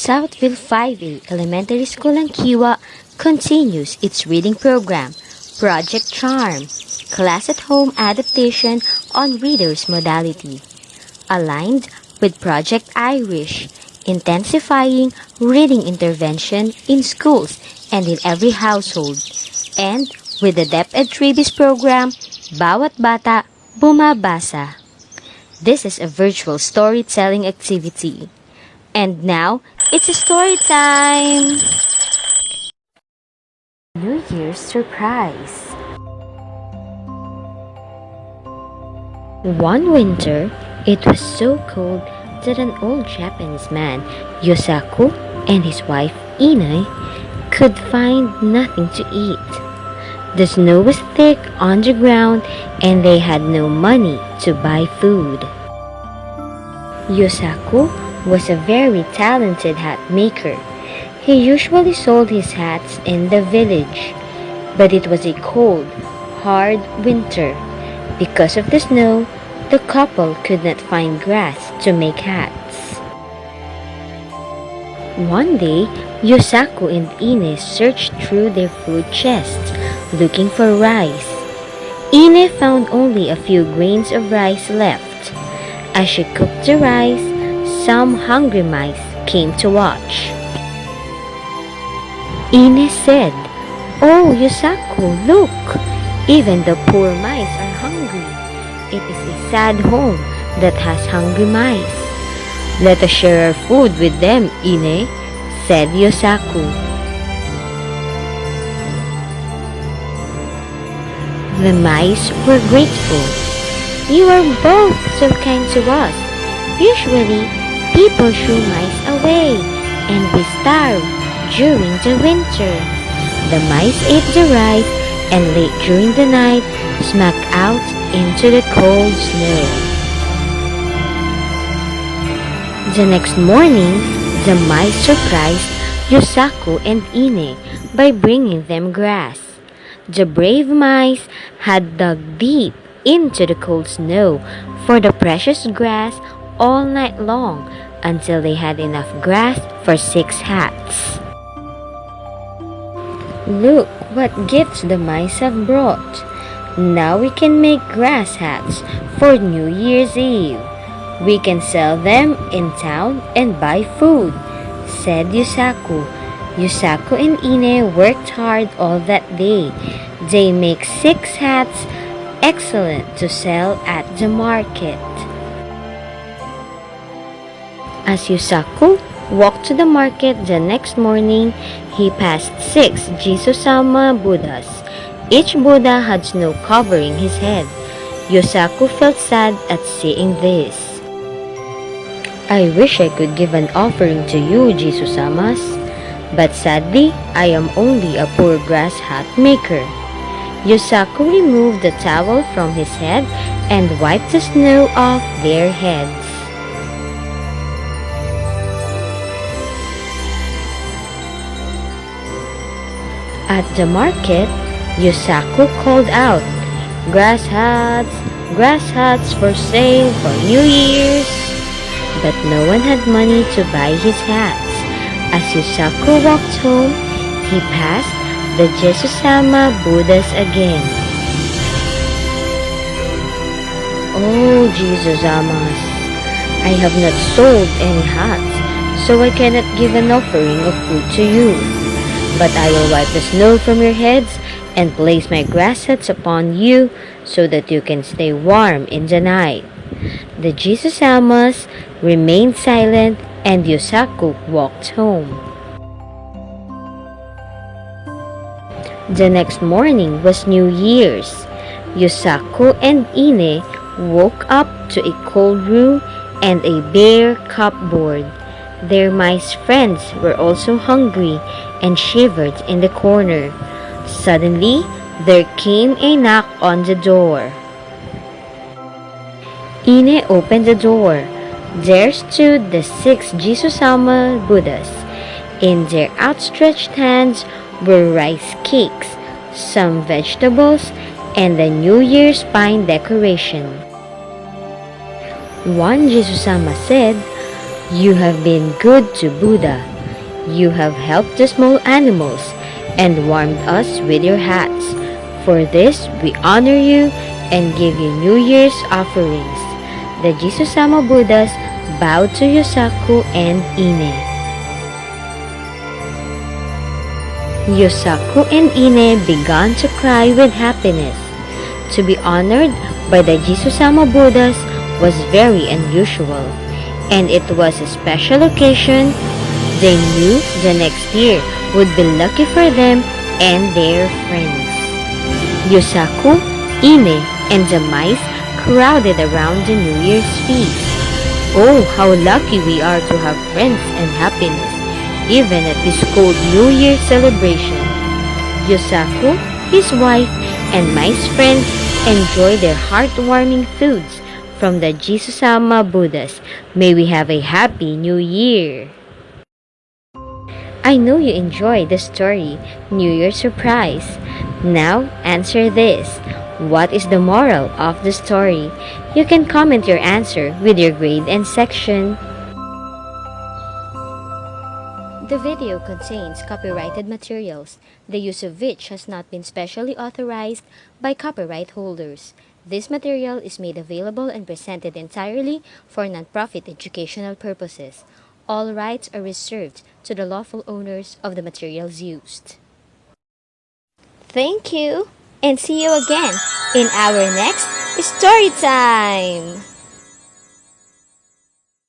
Southville 5A Elementary School in Kiwa continues its reading program, Project Charm, class at home adaptation on readers modality, aligned with Project Irish, intensifying reading intervention in schools and in every household, and with the Deped Freebies program, Bawat Bata Bumabasa. This is a virtual storytelling activity. And now, it's a story time! New Year's surprise. One winter, it was so cold that an old Japanese man, Yosaku, and his wife, Ine, could find nothing to eat. The snow was thick on the ground and they had no money to buy food. Yosaku was a very talented hat maker. He usually sold his hats in the village, but it was a cold, hard winter. Because of the snow, the couple could not find grass to make hats. One day, Yosaku and Ine searched through their food chests, looking for rice. Ine found only a few grains of rice left. As she cooked the rice, some hungry mice came to watch. Ine said, "Oh, Yosaku, look! Even the poor mice are hungry. It is a sad home that has hungry mice." "Let us share our food with them, Ine," said Yosaku. The mice were grateful. "You are both so kind to us. Usually, people shoo mice away, and we starve during the winter." The mice ate the rice and late during the night smacked out into the cold snow. The next morning, the mice surprised Yosaku and Ine by bringing them grass. The brave mice had dug deep into the cold snow for the precious grass all night long until they had enough grass for 6 hats. "Look what gifts the mice have brought. Now we can make grass hats for New Year's Eve. We can sell them in town and buy food," said Yosaku. Yosaku and Ine worked hard all that day. They make 6 hats, excellent to sell at the market. As Yosaku walked to the market the next morning, he passed 6 Jisusama Buddhas. Each Buddha had snow covering his head. Yosaku felt sad at seeing this. "I wish I could give an offering to you, Jisusamas, but sadly, I am only a poor grass hat maker." Yosaku removed the towel from his head and wiped the snow off their heads. At the market, Yosaku called out, grass hats for sale for New Year's." But no one had money to buy his hats. As Yosaku walked home, he passed the Jesusama Buddhas again. "Oh, Jesusamas, I have not sold any hats, so I cannot give an offering of food to you. But I will wipe the snow from your heads and place my grass hats upon you so that you can stay warm in the night." The Jesusamas remained silent and Yosaku walked home. The next morning was New Year's. Yosaku and Ine woke up to a cold room and a bare cupboard. Their mice friends were also hungry and shivered in the corner. Suddenly, there came a knock on the door. Ine opened the door. There stood the 6 Jisusama Buddhas. In their outstretched hands were rice cakes, some vegetables, and the New Year's pine decoration. One Jisusama said, "You have been good to Buddha. You have helped the small animals and warmed us with your hats. For this, we honor you and give you New Year's offerings. The Jisusama Buddhas bowed to Yosaku and Ine. Yosaku and Ine began to cry with happiness. To be honored by the Jisusama Buddhas was very unusual, and it was a special occasion. They knew the next year would be lucky for them and their friends. Yosaku, Ine, and the mice crowded around the New Year's feast. Oh, how lucky we are to have friends and happiness, even at this cold New Year's celebration. Yosaku, his wife, and mice friends enjoy their heartwarming foods from the Jisusama Buddhas. May we have a happy New Year! I know you enjoyed the story, New Year Surprise. Now, answer this. What is the moral of the story? You can comment your answer with your grade and section. The video contains copyrighted materials, the use of which has not been specially authorized by copyright holders. This material is made available and presented entirely for nonprofit educational purposes. All rights are reserved to the lawful owners of the materials used. Thank you, and see you again in our next story time!